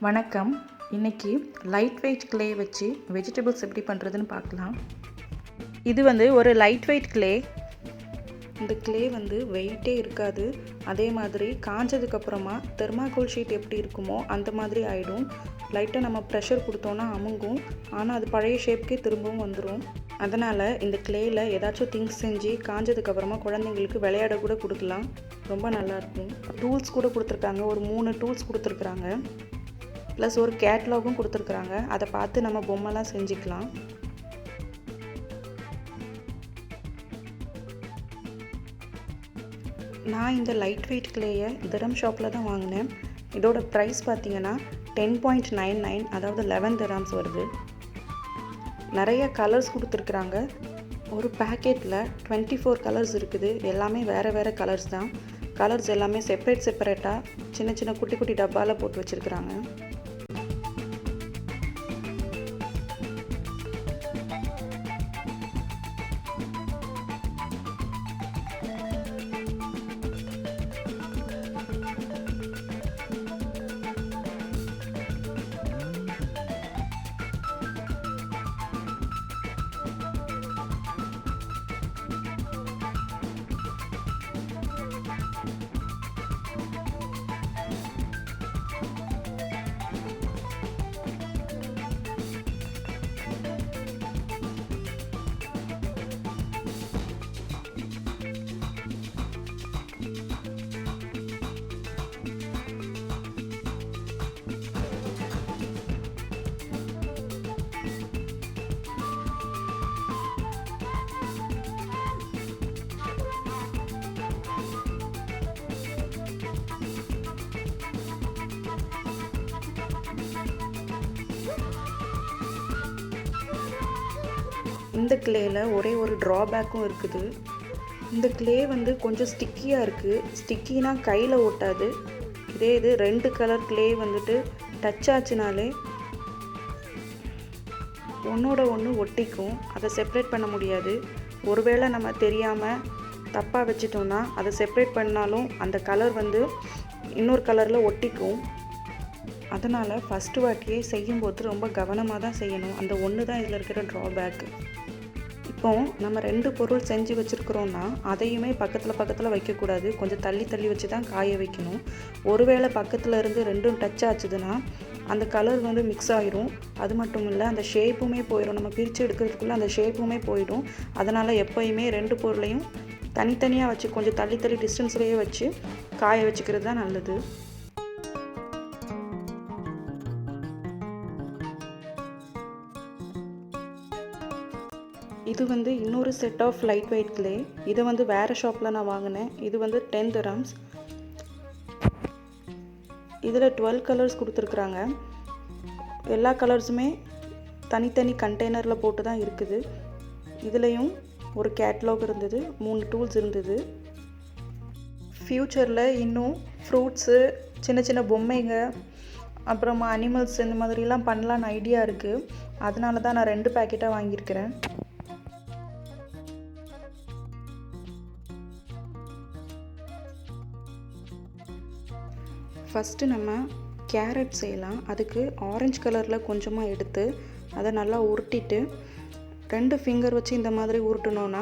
வணக்கம். இன்னைக்கு light weight clay வச்சு வெஜிடபிள்ஸ் எப்படி பண்ணுறதுன்னு பார்க்கலாம். இது ஒரு லைட் வெயிட் க்ளே. இந்த க்ளே வெயிட்டே இருக்காது. அதே மாதிரி காஞ்சதுக்கப்புறமா தெர்மாக்கோல் ஷீட் எப்படி இருக்குமோ அந்த மாதிரி ஆகிடும். லைட்டாக நம்ம ப்ரெஷர் கொடுத்தோன்னா அமுங்கும். ஆனால் அது பழைய ஷேப்க்கே திரும்பவும் வந்துடும். அதனால் இந்த க்ளேயில் ஏதாச்சும் திங்ஸ் செஞ்சு காஞ்சதுக்கப்புறமா குழந்தைங்களுக்கு விளையாட கூட கொடுக்கலாம். ரொம்ப நல்லாயிருக்கும். டூல்ஸ் கூட கொடுத்துருக்காங்க. ஒரு 3 டூல்ஸ் கொடுத்துருக்குறாங்க. ப்ளஸ் ஒரு கேட்லாகும் கொடுத்துருக்குறாங்க. அதை பார்த்து நம்ம பொம்மைலாம் செஞ்சுக்கலாம். நான் இந்த லைட் வெயிட் க்ளேயை திரம் ஷாப்பில் தான் வாங்கினேன். இதோட ப்ரைஸ் பார்த்திங்கன்னா 10.99, அதாவது 11 திரம்ஸ் வருது. நிறைய கலர்ஸ் கொடுத்துருக்குறாங்க. ஒரு பேக்கெட்டில் 24 கலர்ஸ் இருக்குது. எல்லாமே வேறு வேறு கலர்ஸ் தான். கலர்ஸ் எல்லாமே செப்பரேட்டாக சின்ன சின்ன குட்டி குட்டி டப்பாவில் போட்டு வச்சுருக்குறாங்க. இந்த க்ளேயில் ஒரே ஒரு ட்ராபேக்கும் இருக்குது. இந்த க்ளே கொஞ்சம் ஸ்டிக்கியாக இருக்குது. ஸ்டிக்கினா கையில் ஒட்டாது. இதே இது 2 கலர் க்ளே டச் ஆச்சுனாலே ஒன்றோட ஒன்று ஒட்டிக்கும். அதை செப்ரேட் பண்ண முடியாது. ஒருவேளை நம்ம தெரியாமல் தப்பாக வச்சிட்டோம்னா அதை செப்ரேட் பண்ணாலும் அந்த கலர் இன்னொரு கலரில் ஒட்டிக்கும். அதனால் ஃபஸ்ட்டு வாட்டியே செய்யும்போது ரொம்ப கவனமாக தான் செய்யணும். அந்த ஒன்று தான் இதில் இருக்கிற ட்ராபேக்கு. இப்போ நம்ம 2 பொருள் செஞ்சு வச்சுருக்குறோன்னா அதையுமே பக்கத்தில் வைக்கக்கூடாது. கொஞ்சம் தள்ளி வச்சு தான் காய வைக்கணும். ஒருவேளை பக்கத்தில் இருந்து 2ம் டச் ஆச்சுதுன்னா அந்த கலர் மிக்ஸ் ஆகிரும். அது மட்டும் இல்லை, அந்த ஷேப்புமே போயிடும். நம்ம பிரித்து எடுக்கிறதுக்குள்ளே அந்த ஷேப்புமே போயிடும். அதனால் எப்போயுமே 2 பொருளையும் தனித்தனியாக வச்சு கொஞ்சம் தள்ளி டிஸ்டன்ஸ்லேயே வச்சு காய வச்சுக்கிறது தான் நல்லது. இது இன்னொரு set of light weight clay. இதை வேறு ஷாப்பில் நான் வாங்கினேன். இது 10 திரம்ஸ். இதில் 12 கலர்ஸ் கொடுத்துருக்குறாங்க. எல்லா கலர்ஸுமே தனித்தனி கண்டெய்னரில் போட்டு தான் இருக்குது. இதுலேயும் ஒரு கேட்லாக் இருந்தது. 3 டூல்ஸ் இருந்தது. ஃப்யூச்சரில் இன்னும் ஃப்ரூட்ஸு, சின்ன சின்ன பொம்மைங்க, அப்புறமா அனிமல்ஸ் இந்த மாதிரிலாம் பண்ணலான்னு ஐடியா இருக்குது. அதனால தான் நான் 2 பேக்கெட்டாக வாங்கியிருக்கிறேன். ஃபஸ்ட்டு நம்ம கேரட் செய்யலாம். அதுக்கு ஆரஞ்சு கலரில் கொஞ்சமாக எடுத்து அதை நல்லா உருட்டிட்டு 2 ஃபிங்கர் வச்சு இந்த மாதிரி உருட்டினோன்னா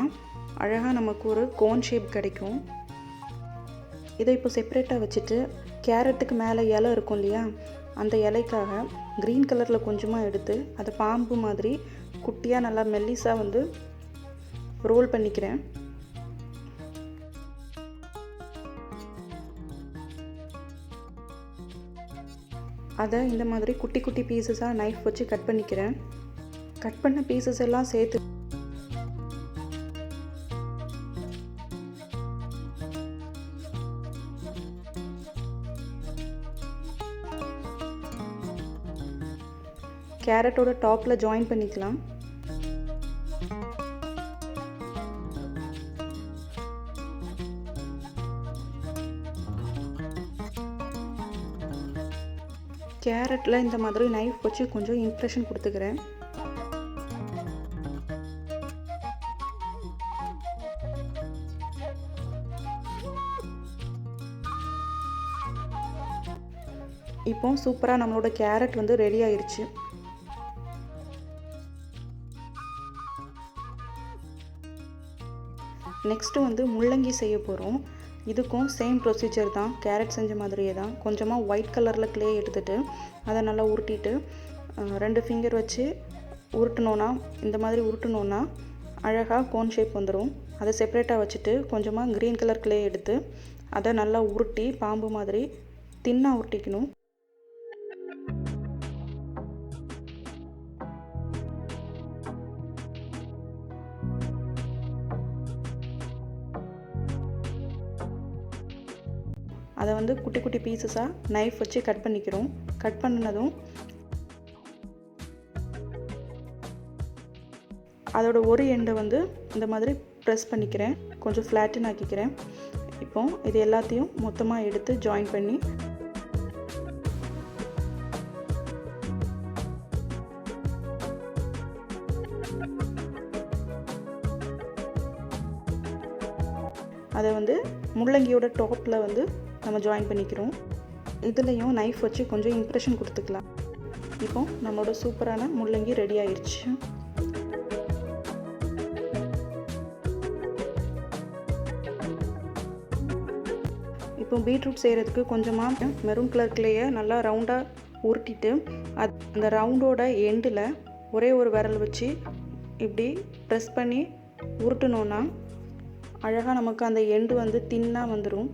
அழகாக நமக்கு ஒரு கோன் ஷேப் கிடைக்கும். இதை இப்போ செப்ரேட்டாக வச்சுட்டு கேரட்டுக்கு மேலே இலை இருக்கும் இல்லையா, அந்த இலைக்காக க்ரீன் கலரில் கொஞ்சமாக எடுத்து அதை பாம்பு மாதிரி குட்டியாக நல்லா மெல்லிஸாக ரோல் பண்ணிக்கிறேன். அதை இந்த மாதிரி குட்டி குட்டி பீசஸாக நைஃப் வச்சு கட் பண்ணிக்கிறேன். கட் பண்ண பீசஸ் எல்லாம் சேர்த்து கேரட்டோட டாப்பில் ஜாயின் பண்ணிக்கலாம். கேரட்டில் இந்த மாதிரி நைஃப் வச்சு கொஞ்சம் இம்ப்ரெஷன் கொடுத்துக்கிறேன். இப்போ சூப்பராக நம்மளோட கேரட் வந்து ரெடி ஆயிடுச்சு. நெக்ஸ்ட்டு வந்து முள்ளங்கி செய்ய போகிறோம். இதுக்கும் சேம் ப்ரொசீஜர் தான், கேரட் செஞ்ச மாதிரியே தான். கொஞ்சமாக ஒயிட் கலரில் க்ளே எடுத்துகிட்டு அதை நல்லா உருட்டிட்டு 2 ஃபிங்கர் வச்சு உருட்டினோன்னா, இந்த மாதிரி உருட்டினோன்னா அழகாக கோன் ஷேப் வந்துடும். அதை செப்ரேட்டாக வச்சுட்டு கொஞ்சமாக க்ரீன் கலர் க்ளே எடுத்து அதை நல்லா உருட்டி பாம்பு மாதிரி தின்னாக உருட்டிக்கணும். அதை வந்து குட்டி குட்டி பீசஸாக நைஃப் வச்சு கட் பண்ணிக்கிறோம். கட் பண்ணினதும் அதோட ஒரு எண்டை வந்து இந்த மாதிரி ப்ரெஸ் பண்ணிக்கிறேன், கொஞ்சம் ஃப்ளாட்டன் ஆக்கிக்கிறேன். இப்போ இது எல்லாத்தையும் மொத்தமாக எடுத்து ஜாயின் பண்ணி அதை வந்து முள்ளங்கியோட டாப்பில் வந்து நம்ம ஜாயின் பண்ணிக்கிறோம். இதுலேயும் நைஃப் வச்சு கொஞ்சம் இம்ப்ரெஷன் கொடுத்துக்கலாம். இப்போ நம்மளோட சூப்பரான முள்ளங்கி ரெடி ஆயிடுச்சு. இப்போ பீட்ரூட் செய்கிறதுக்கு கொஞ்சமாக மெரூன் கலர் க்ளேயை நல்லா ரவுண்டாக உருட்டிட்டு அந்த ரவுண்டோட எண்டில் ஒரே ஒரு விரல் வச்சு இப்படி ப்ரெஸ் பண்ணி உருட்டினோன்னா அழகாக நமக்கு அந்த எண்டு வந்து தின்னாக வந்துடும்.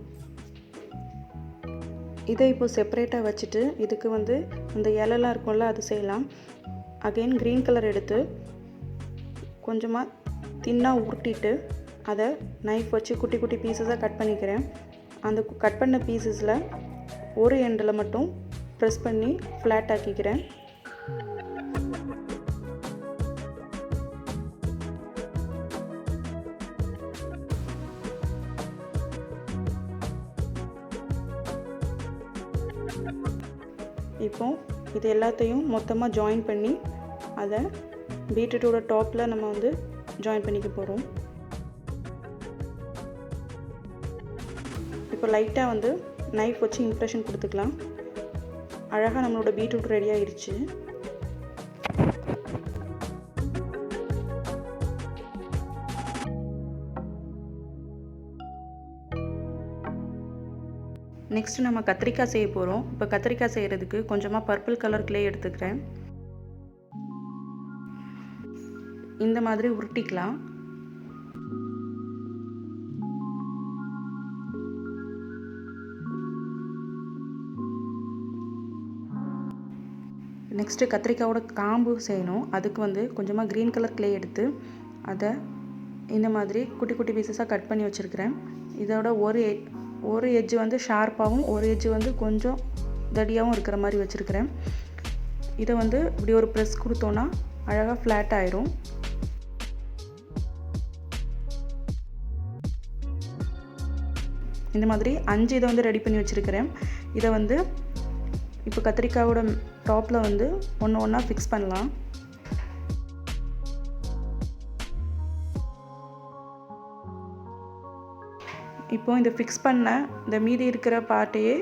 இதை இப்போ செப்பரேட்டாக வச்சுட்டு இதுக்கு வந்து அந்த இலைலாம் இருக்கும்ல அது செய்யலாம். அகெயின் க்ரீன் கலர் எடுத்து கொஞ்சமாக தின்னாக உருட்டிட்டு அதை நைஃப் வச்சு குட்டி குட்டி பீசஸாக கட் பண்ணிக்கிறேன். அந்த கட் பண்ண பீசஸில் ஒரு எண்டில் மட்டும் ப்ரெஸ் பண்ணி ஃப்ளாட் ஆக்கிக்கிறேன். இப்போ இது எல்லாத்தையும் மொத்தமாக ஜாயின் பண்ணி அதை பீட்ரூட்டோட டாப்பில் நம்ம வந்து ஜாயின் பண்ணிக்க போகிறோம். இப்போ லைட்டாக வந்து நைஃப் வச்சு இம்ப்ரெஷன் கொடுத்துக்கலாம். அழகாக நம்மளோட பீட்ரூட் ரெடி ஆயிடுச்சு. நெக்ஸ்ட்டு நம்ம கத்திரிக்காய் செய்ய போகிறோம். இப்போ கத்திரிக்காய் செய்கிறதுக்கு கொஞ்சமாக பர்பிள் கலர் க்ளே எடுத்துக்கிறேன். இந்த மாதிரி உருட்டிக்கலாம். நெக்ஸ்ட்டு கத்திரிக்காயோட காம்பு செய்யணும். அதுக்கு வந்து கொஞ்சமாக க்ரீன் கலர் க்ளே எடுத்து அதை இந்த மாதிரி குட்டி குட்டி பீசஸாக கட் பண்ணி வச்சுருக்கிறேன். இதோட ஒரு எட்ஜு வந்து ஷார்ப்பாகவும் ஒரு எட்ஜு வந்து கொஞ்சம் தடியாகவும் இருக்கிற மாதிரி வச்சுருக்கிறேன். இதை வந்து இப்படி ஒரு ப்ரெஸ் கொடுத்தோன்னா அழகாக ஃப்ளாட் ஆயிரும். இந்த மாதிரி 5 இதை வந்து ரெடி பண்ணி வச்சுருக்கிறேன். இதை வந்து இப்போ கத்திரிக்காயோட டாப்பில் வந்து ஒன்று ஒன்றா ஃபிக்ஸ் பண்ணலாம். இப்போ இந்த ஃபிக்ஸ் பண்ண இந்த மீதி இருக்கிற பார்ட்டையே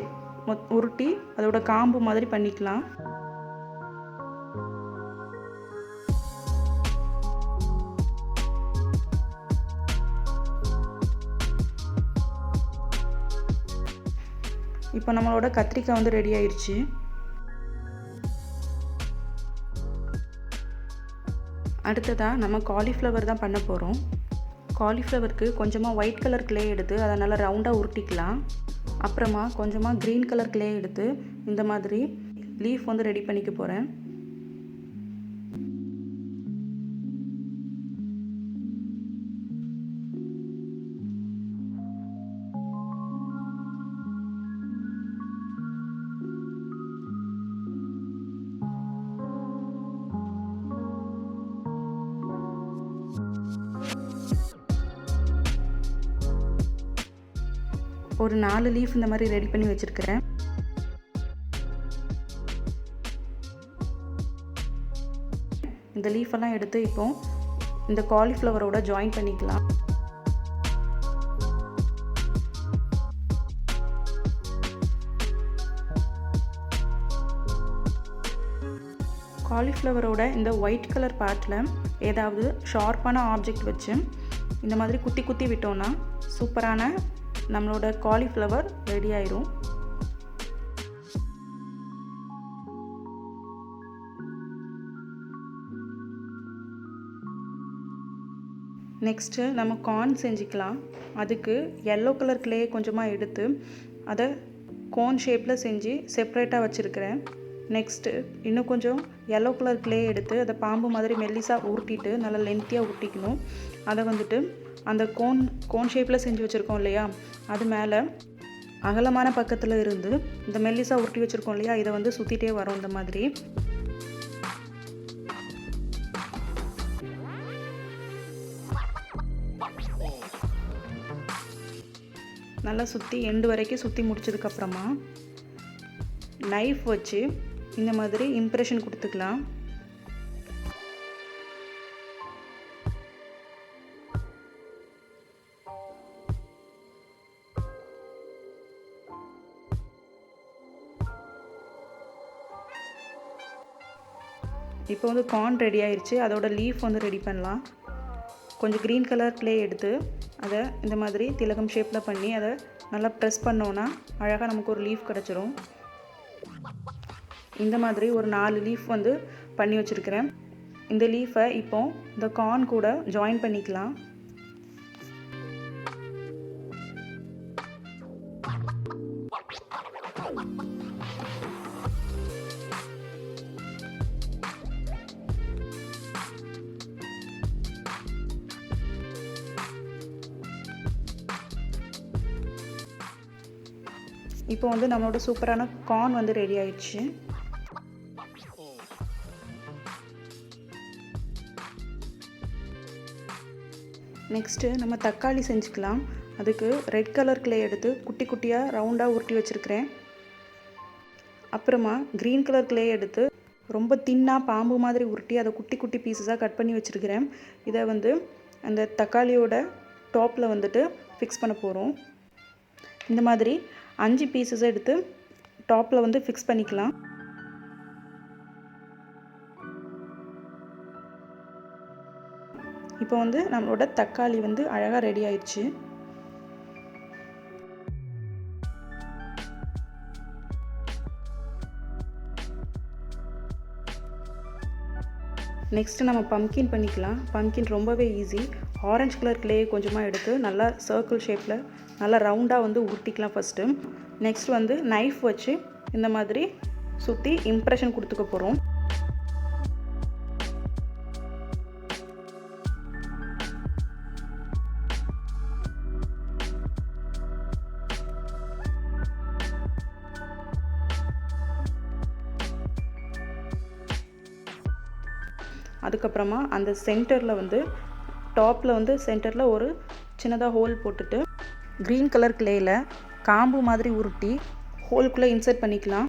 உருட்டி அதோட காம்பு மாதிரி பண்ணிக்கலாம். இப்போ நம்மளோட கத்திரிக்காய் வந்து ரெடி ஆயிடுச்சு. அடுத்ததாக நம்ம காலிஃப்ளவர் தான் பண்ண போகிறோம். காலிஃப்ளவருக்கு கொஞ்சமாக ஒயிட் கலர் க்ளே எடுத்து அதை நல்லா ரவுண்டாக உருட்டிக்கலாம். அப்புறமா கொஞ்சமாக க்ரீன் கலர் க்ளே எடுத்து இந்த மாதிரி லீஃப் வந்து ரெடி பண்ணிக்க போகிறேன். ஒரு 4 லீஃப் இந்த மாதிரி ரெடி பண்ணி வச்சுருக்கிறேன். இந்த லீஃபெல்லாம் எடுத்து இப்போ இந்த காலிஃப்ளவரோட ஜாயின் பண்ணிக்கலாம். காலிஃப்ளவரோட இந்த ஒயிட் கலர் பார்ட்டில் ஏதாவது ஷார்ப்பான ஆப்ஜெக்ட் வச்சு இந்த மாதிரி குத்தி குத்தி விட்டோன்னா சூப்பரான நம்மளோட காலிஃப்ளவர் ரெடி ஆயிரும். நெக்ஸ்ட்டு நம்ம கார்ன் செஞ்சுக்கலாம். அதுக்கு எல்லோ கலர் கிளே கொஞ்சமாக எடுத்து அதை கோன் ஷேப்பில் செஞ்சு செப்ரேட்டாக வச்சுருக்கிறேன். நெக்ஸ்ட்டு இன்னும் கொஞ்சம் எல்லோ கலர் கிளே எடுத்து அதை பாம்பு மாதிரி மெல்லிஸாக உருட்டிட்டு நல்லா லென்த்தியாக உருட்டிக்கணும். அதை வந்துட்டு அந்த கோன் ஷேப்பில் செஞ்சு வச்சுருக்கோம் இல்லையா, அது மேலே அகலமான பக்கத்தில் இருந்து இந்த மெல்லிஸாக உருட்டி வச்சுருக்கோம் இல்லையா, இதை வந்து சுற்றிட்டே வரும். இந்த மாதிரி நல்லா சுற்றி எண்டு வரைக்கும் சுற்றி முடிச்சதுக்கப்புறமா நைஃப் வச்சு இந்த மாதிரி இம்ப்ரெஷன் கொடுத்துக்கலாம். இப்போ வந்து கார்ன் ரெடி ஆயிடுச்சு. அதோட லீஃப் வந்து ரெடி பண்ணலாம். கொஞ்சம் க்ரீன் கலர் கிளே எடுத்து அதை இந்த மாதிரி திலகம் ஷேப்பில் பண்ணி அதை நல்லா ப்ரெஸ் பண்ணோன்னா அழகாக நமக்கு ஒரு லீஃப் கிடச்சிரும். இந்த மாதிரி ஒரு 4 லீஃப் வந்து பண்ணி வச்சுருக்கிறேன். இந்த லீஃபை இப்போ இந்த கார்ன் கூட ஜாயின் பண்ணிக்கலாம். இப்போ வந்து நம்மளோட சூப்பரான கார்ன் வந்து ரெடி ஆயிடுச்சு. நெக்ஸ்ட்டு நம்ம தக்காளி செஞ்சுக்கலாம். அதுக்கு ரெட் கலர் கிளே எடுத்து குட்டி குட்டியாக ரவுண்டாக உருட்டி வச்சுருக்கிறேன். அப்புறமா க்ரீன் கலர் கிளே எடுத்து ரொம்ப தின்னாக பாம்பு மாதிரி உருட்டி அதை குட்டி குட்டி பீஸஸாக கட் பண்ணி வச்சுருக்கிறேன். இதை வந்து அந்த தக்காளியோட டாப்பில் வந்துட்டு ஃபிக்ஸ் பண்ண போகிறோம். இந்த மாதிரி 5 பீசஸ் எடுத்து டாப்பில் வந்து ஃபிக்ஸ் பண்ணிக்கலாம். இப்போ வந்து நம்மளோட தக்காளி வந்து அழகாக ரெடி ஆயிடுச்சு. நெக்ஸ்ட்டு நம்ம பம்கின் பண்ணிக்கலாம். பம்கின் ரொம்பவே ஈஸி. ஆரஞ்சு கலர் கிளே கொஞ்சமாக எடுத்து நல்லா சர்க்கிள் ஷேப்பில் நல்லா ரவுண்டாக வந்து உருட்டிக்கலாம் ஃபஸ்ட்டு. நெக்ஸ்ட் வந்து நைஃப் வச்சு இந்த மாதிரி சுற்றி இம்ப்ரெஷன் கொடுத்துக்க போகிறோம். அதுக்கப்புறமா அந்த சென்டரில் வந்து டாப்பில் வந்து சென்டரில் ஒரு சின்னதாக ஹோல் போட்டுட்டு க்ரீன் கலர் கிளேயில் காம்பு மாதிரி உருட்டி ஹோல்குள்ளே இன்சர்ட் பண்ணிக்கலாம்.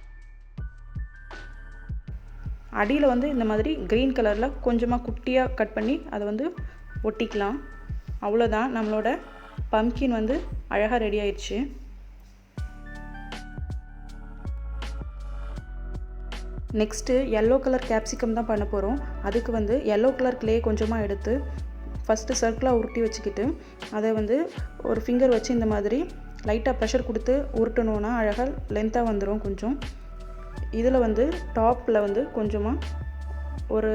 அடியில் வந்து இந்த மாதிரி க்ரீன் கலரில் கொஞ்சமாக குட்டியாக கட் பண்ணி அதை வந்து ஒட்டிக்கலாம். அவ்வளோதான், நம்மளோட பம்கின் வந்து அழகாக ரெடி ஆயிடுச்சு. நெக்ஸ்ட்டு எல்லோ கலர் கேப்சிகம் தான் பண்ண போகிறோம். அதுக்கு வந்து எல்லோ கலர் கிளே கொஞ்சமாக எடுத்து ஃபஸ்ட்டு சர்க்கிளாக உருட்டி வச்சுக்கிட்டு அதை வந்து ஒரு ஃபிங்கர் வச்சு இந்த மாதிரி லைட்டாக ப்ரெஷர் கொடுத்து உருட்டணுன்னா அழகாக லென்த்தாக வந்துடும் கொஞ்சம். இதில் வந்து டாப்பில் வந்து கொஞ்சமாக ஒரு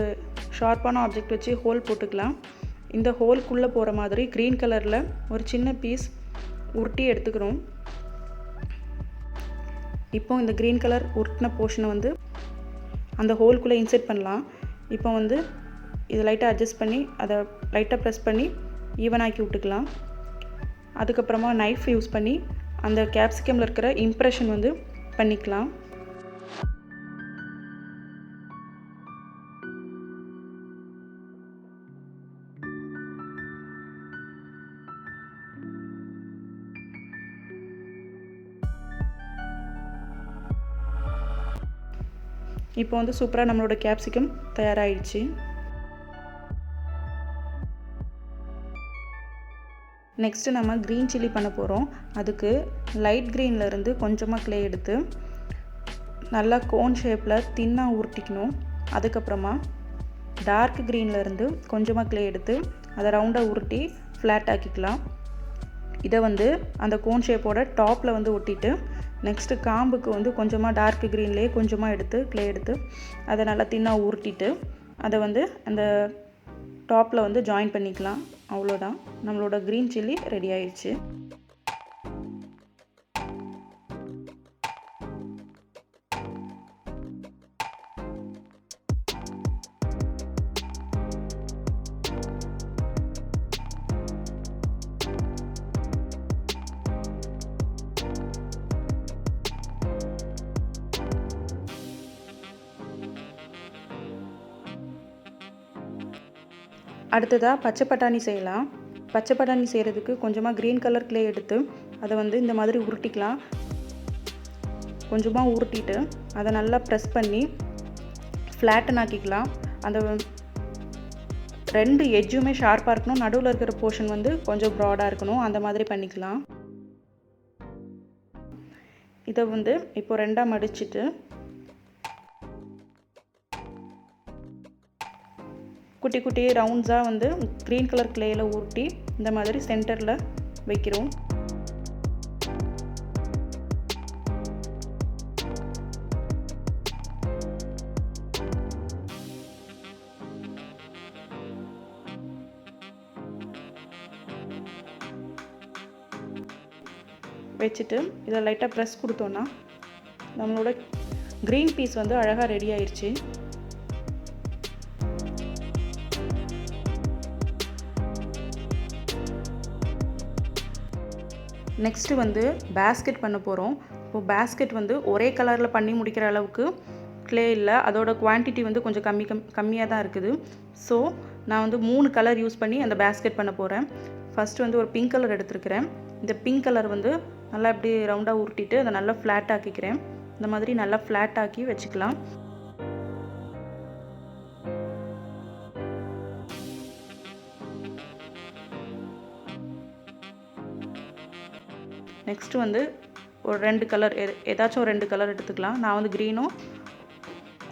ஷார்ப்பான ஆப்ஜெக்ட் வச்சு ஹோல் போட்டுக்கலாம். இந்த ஹோல்குள்ளே போகிற மாதிரி க்ரீன் கலரில் ஒரு சின்ன பீஸ் உருட்டி எடுத்துக்கிறோம். இப்போ இந்த க்ரீன் கலர் உருட்டின போர்ஷனை வந்து அந்த ஹோல்குள்ளே இன்சர்ட் பண்ணலாம். இப்போ வந்து இதை லைட்டாக அட்ஜஸ்ட் பண்ணி அதை லைட்டாக ப்ரெஸ் பண்ணி ஈவனாக்கி விட்டுக்கலாம். அதுக்கப்புறமா நைஃப் யூஸ் பண்ணி அந்த கேப்சிகமில் இருக்கிற இம்ப்ரெஷன் வந்து பண்ணிக்கலாம். இப்போ வந்து சூப்பராக நம்மளோட கேப்சிகம் தயாராகிடுச்சு. நெக்ஸ்ட்டு நம்ம க்ரீன் சில்லி பண்ண போகிறோம். அதுக்கு லைட் க்ரீன்லேருந்து கொஞ்சமாக கிளே எடுத்து நல்லா கோன் ஷேப்பில் தின்னாக உருட்டிக்கணும். அதுக்கப்புறமா டார்க் க்ரீன்லேருந்து கொஞ்சமாக க்ளே எடுத்து அதை ரவுண்டாக உருட்டி ஃப்ளாட் ஆக்கிக்கலாம். இதை வந்து அந்த கோன் ஷேப்போட டாப்பில் வந்து ஒட்டிட்டு நெக்ஸ்ட்டு காம்புக்கு வந்து கொஞ்சமாக டார்க் க்ரீன்லேயே கொஞ்சமாக எடுத்து க்ளே எடுத்து அதை நல்லா தின்னாக உருட்டிட்டு அதை வந்து அந்த டாப்பில் வந்து ஜாயின் பண்ணிக்கலாம். அவ்வளோதான், நம்மளோட க்ரீன் சில்லி ரெடி ஆயிடுச்சு. அடுத்ததாக பச்சை பட்டாணி செய்யலாம். பச்சை பட்டாணி செய்கிறதுக்கு கொஞ்சமாக க்ரீன் கலர் க்ளே எடுத்து அதை வந்து இந்த மாதிரி உருட்டிக்கலாம். கொஞ்சமாக உருட்டிட்டு அதை நல்லா ப்ரெஸ் பண்ணி ஃப்ளாட்டன் ஆக்கிக்கலாம். அந்த 2 எட்ஜுமே ஷார்ப்பாக இருக்கணும், நடுவில் இருக்கிற போர்ஷன் வந்து கொஞ்சம் ப்ராடாக இருக்கணும், அந்த மாதிரி பண்ணிக்கலாம். இதை வந்து இப்போ 2ஆக மடிச்சுட்டு குட்டி குட்டி ரவுண்ட்ஸாக வந்து க்ரீன் கலர் க்ளேயில் ஊட்டி இந்த மாதிரி சென்டரில் வைக்கிறோம். வச்சுட்டு இதை லைட்டாக ப்ரெஸ் கொடுத்தோன்னா நம்மளோட க்ரீன் பீஸ் வந்து அழகாக ரெடி ஆயிடுச்சு. நெக்ஸ்ட்டு வந்து பேஸ்கெட் பண்ண போகிறோம். இப்போது பேஸ்கெட் வந்து ஒரே கலரில் பண்ணி முடிக்கிற அளவுக்கு க்ளே இல்லை, அதோட குவான்டிட்டி வந்து கொஞ்சம் கம்மியாக தான் இருக்குது. ஸோ நான் வந்து 3 கலர் யூஸ் பண்ணி அந்த பேஸ்கெட் பண்ண போகிறேன். ஃபஸ்ட்டு வந்து ஒரு பிங்க் கலர் எடுத்துருக்கிறேன். இந்த பிங்க் கலர் வந்து நல்லா இப்படி ரவுண்டாக உருட்டிட்டு அதை நல்லா ஃப்ளாட் ஆக்கிக்கிறேன். இந்த மாதிரி நல்லா ஃப்ளாட் ஆக்கி வச்சுக்கலாம். நெக்ஸ்ட்டு வந்து ஒரு 2 கலர் ஏதாச்சும் ஒரு 2 கலர் எடுத்துக்கலாம். நான் வந்து க்ரீனும்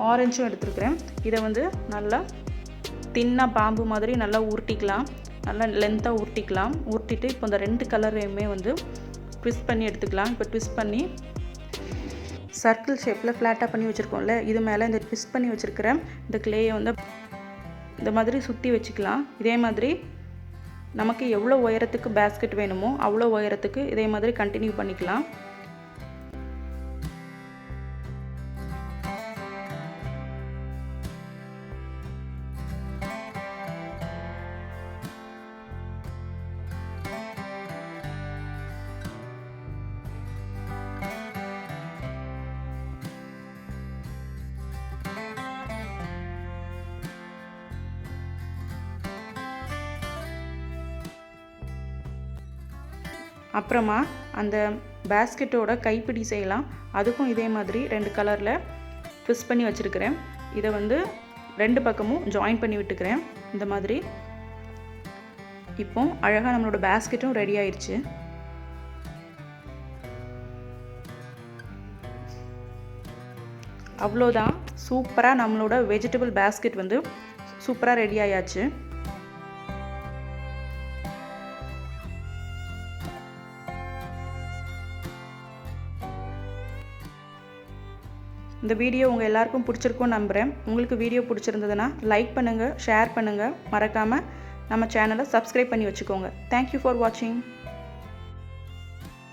ஆரஞ்சும் எடுத்துருக்கிறேன். இதை வந்து நல்லா தின்னாக பாம்பு மாதிரி நல்லா உருட்டிக்கலாம், நல்லா லென்த்தாக உருட்டிக்கலாம். உருட்டிட்டு இப்போ இந்த 2 கலரையுமே வந்து ட்விஸ்ட் பண்ணி எடுத்துக்கலாம். இப்போ ட்விஸ்ட் பண்ணி சர்க்கிள் ஷேப்பில் ஃப்ளாட்டாக பண்ணி வச்சுருக்கோம்ல, இது மேலே இந்த ட்விஸ்ட் பண்ணி வச்சுருக்கிற இந்த க்ளேயை வந்து இந்த மாதிரி சுற்றி வச்சுக்கலாம். இதே மாதிரி நமக்கு எவ்வளோ உயரத்துக்கு பேஸ்கெட் வேணுமோ அவ்வளோ உயரத்துக்கு இதே மாதிரி கண்டினியூ பண்ணிக்கலாம். அப்புறமா அந்த பேஸ்கெட்டோட கைப்பிடி செய்யலாம். அதுக்கும் இதே மாதிரி 2 கலரில் ட்விஸ்ட் பண்ணி வச்சுருக்கிறேன். இதை வந்து 2 பக்கமும் ஜாயின் பண்ணி விட்டுக்கிறேன் இந்த மாதிரி. இப்போ அழகாக நம்மளோட பேஸ்கெட்டும் ரெடி ஆயிடுச்சு. அவ்வளோதான், சூப்பராக நம்மளோட வெஜிடபிள் பேஸ்கெட் வந்து சூப்பராக ரெடி ஆயாச்சு. இந்த வீடியோ உங்கள் எல்லாருக்கும் பிடிச்சிருக்கும்னு நம்புகிறேன். உங்களுக்கு வீடியோ பிடிச்சிருந்ததுன்னா லைக் பண்ணுங்கள், ஷேர் பண்ணுங்கள், மறக்காமல் நம்ம சேனலை சப்ஸ்கிரைப் பண்ணி வச்சுக்கோங்க. தேங்க்யூ ஃபார் வாட்சிங்.